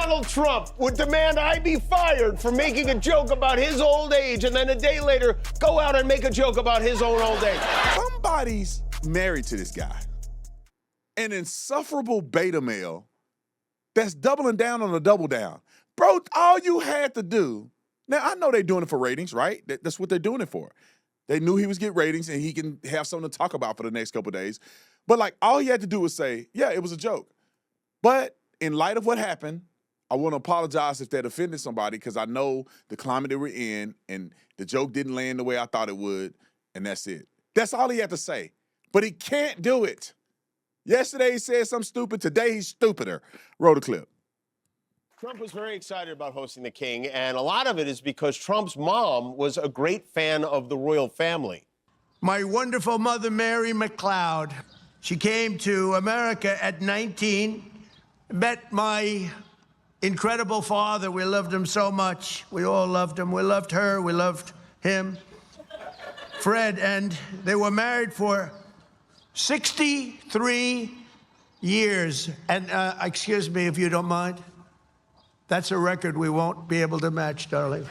Donald Trump would demand I be fired for making a joke about his old age and then a day later go out and make a joke about his own old age? Somebody's married to this guy. An insufferable beta male that's doubling down on a double down. Bro, all you had to do, now I know they're doing it for ratings, right? That's what they're doing it for. They knew he was getting ratings and he can have something to talk about for the next couple of days. But like all he had to do was say, yeah, it was a joke. But in light of what happened, I want to apologize if that offended somebody because I know the climate that we're in and the joke didn't land the way I thought it would, and that's it. That's all he had to say. But he can't do it. Yesterday he said something stupid. Today he's stupider. Roll the clip. Trump was very excited about hosting the King, and a lot of it is because Trump's mom was a great fan of the royal family. My wonderful mother, Mary McLeod. She came to America at 19, met my incredible father. We loved him so much. We all loved him. We loved her. We loved him, Fred, and they were married for 63 years. And excuse me if you don't mind. That's a record we won't be able to match, darling.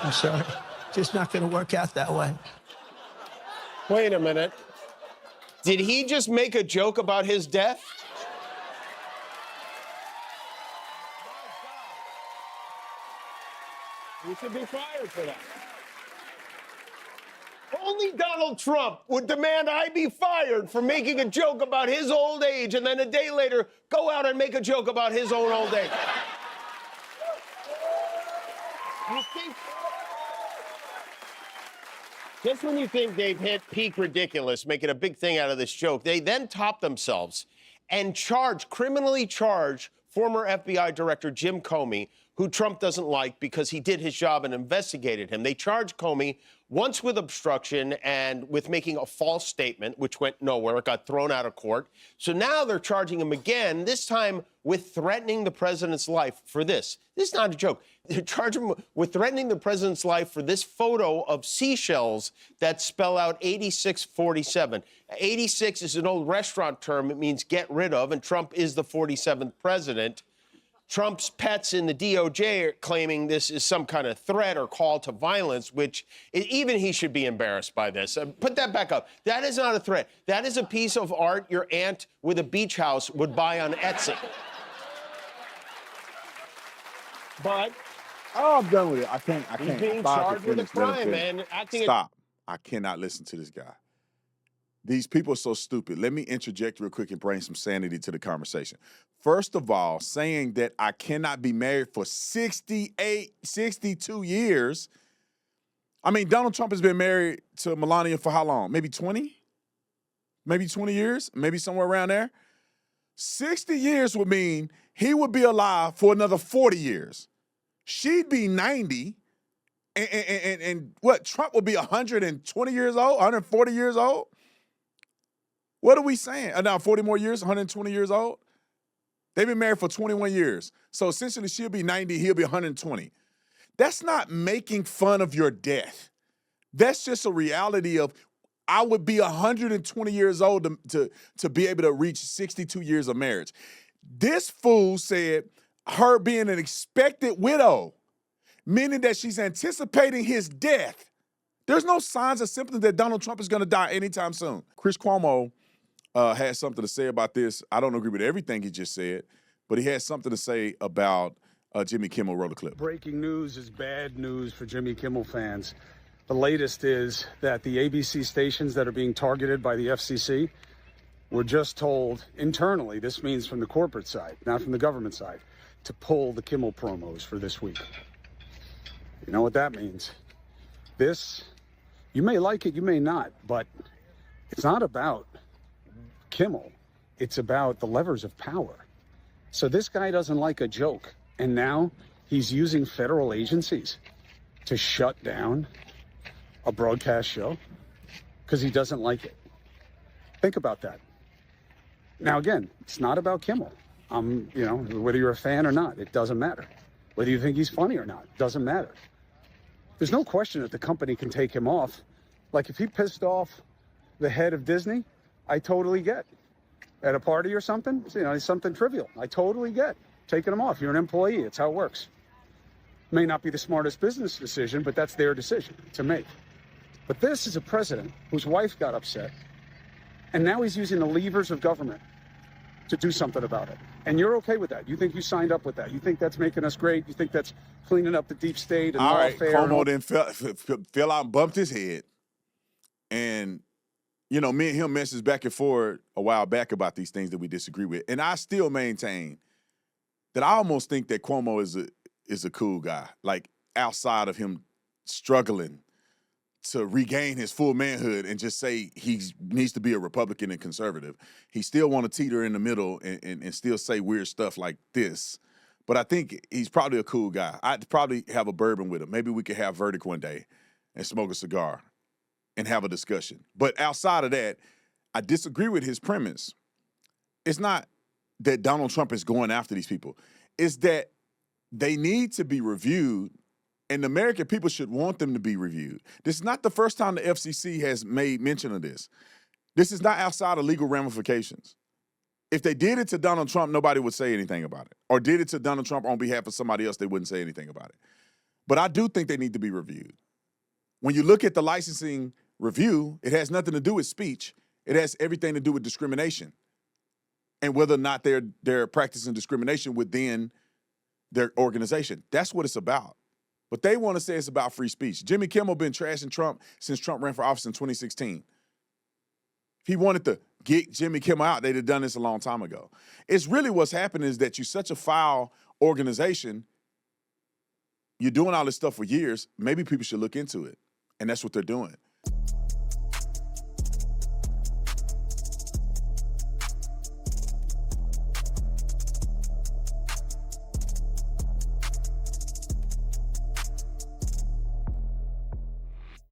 I'm sorry. Just not going to work out that way. Wait a minute. Did he just make a joke about his death? You should be fired for that. Only Donald Trump would demand I be fired for making a joke about his old age and then a day later go out and make a joke about his own old age. You think, just when you think they've hit peak ridiculous, making a big thing out of this joke, they then top themselves and criminally charge former FBI Director Jim Comey, who Trump doesn't like because he did his job and investigated him. They charged Comey once with obstruction and with making a false statement, which went nowhere. It got thrown out of court. So now they're charging him again, this time with threatening the president's life for this. This is not a joke. They're charging him with threatening the president's life for this photo of seashells that spell out 8647. 86 is an old restaurant term. It means get rid of, and Trump is the 47th president. Trump's pets in the DOJ are claiming this is some kind of threat or call to violence, which even he should be embarrassed by this. Put that back up. That is not a threat. That is a piece of art your aunt with a beach house would buy on Etsy. But I'm done with it. I can't. He's being charged with a crime, man. Stop. I cannot listen to this guy. These people are so stupid. Let me interject real quick and bring some sanity to the conversation. First of all, saying that I cannot be married for 68, 62 years. I mean, Donald Trump has been married to Melania for how long? Maybe 20? Maybe 20 years? Maybe somewhere around there? 60 years would mean he would be alive for another 40 years. She'd be 90. And what? Trump would be 120 years old, 140 years old? What are we saying? Now 40 more years, 120 years old? They've been married for 21 years. So essentially she'll be 90, he'll be 120. That's not making fun of your death. That's just a reality of I would be 120 years old to be able to reach 62 years of marriage. This fool said her being an expected widow, meaning that she's anticipating his death. There's no signs or symptoms that Donald Trump is going to die anytime soon. Chris Cuomo had something to say about this. I don't agree with everything he just said, but he had something to say about Jimmy Kimmel. Roll the clip. Breaking news is bad news for Jimmy Kimmel fans. The latest is that the ABC stations that are being targeted by the FCC were just told internally, this means from the corporate side, not from the government side, to pull the Kimmel promos for this week. You know what that means? This, you may like it, you may not, but it's not about Kimmel. It's about the levers of power. So this guy doesn't like a joke, and now he's using federal agencies to shut down a broadcast show because he doesn't like it. Think about that. Now, again, it's not about Kimmel. You know, whether you're a fan or not, it doesn't matter. Whether you think he's funny or not, it doesn't matter. There's no question that the company can take him off. Like if he pissed off the head of Disney, I totally get. At a party or something, you know, it's something trivial. I totally get. taking them off. You're an employee. It's how it works. May not be the smartest business decision, but that's their decision to make. But this is a president whose wife got upset, and now he's using the levers of government to do something about it. And you're okay with that. You think you signed up with that. You think that's making us great. You think that's cleaning up the deep state and all right, lawfare. Cuomo then fell out and bumped his head. And, you know, me and him messaged back and forth a while back about these things that we disagree with. And I still maintain that I almost think that Cuomo is a cool guy, like outside of him struggling to regain his full manhood and just say he needs to be a Republican and conservative. He still want to teeter in the middle and still say weird stuff like this. But I think he's probably a cool guy. I'd probably have a bourbon with him. Maybe we could have Verdict one day and smoke a cigar and have a discussion. But outside of that, I disagree with his premise. It's not that Donald Trump is going after these people. It's that they need to be reviewed, and the American people should want them to be reviewed. This is not the first time the FCC has made mention of this. This is not outside of legal ramifications. If they did it to Donald Trump, nobody would say anything about it. Or did it to Donald Trump on behalf of somebody else, they wouldn't say anything about it. But I do think they need to be reviewed. When you look at the licensing review, it has nothing to do with speech. It has everything to do with discrimination and whether or not they're practicing discrimination within their organization. That's what it's about. But they want to say it's about free speech. Jimmy Kimmel been trashing Trump since Trump ran for office in 2016. If he wanted to get Jimmy Kimmel out, they'd have done this a long time ago. It's really what's happening is that you're such a foul organization. You're doing all this stuff for years. Maybe people should look into it. And that's what they're doing.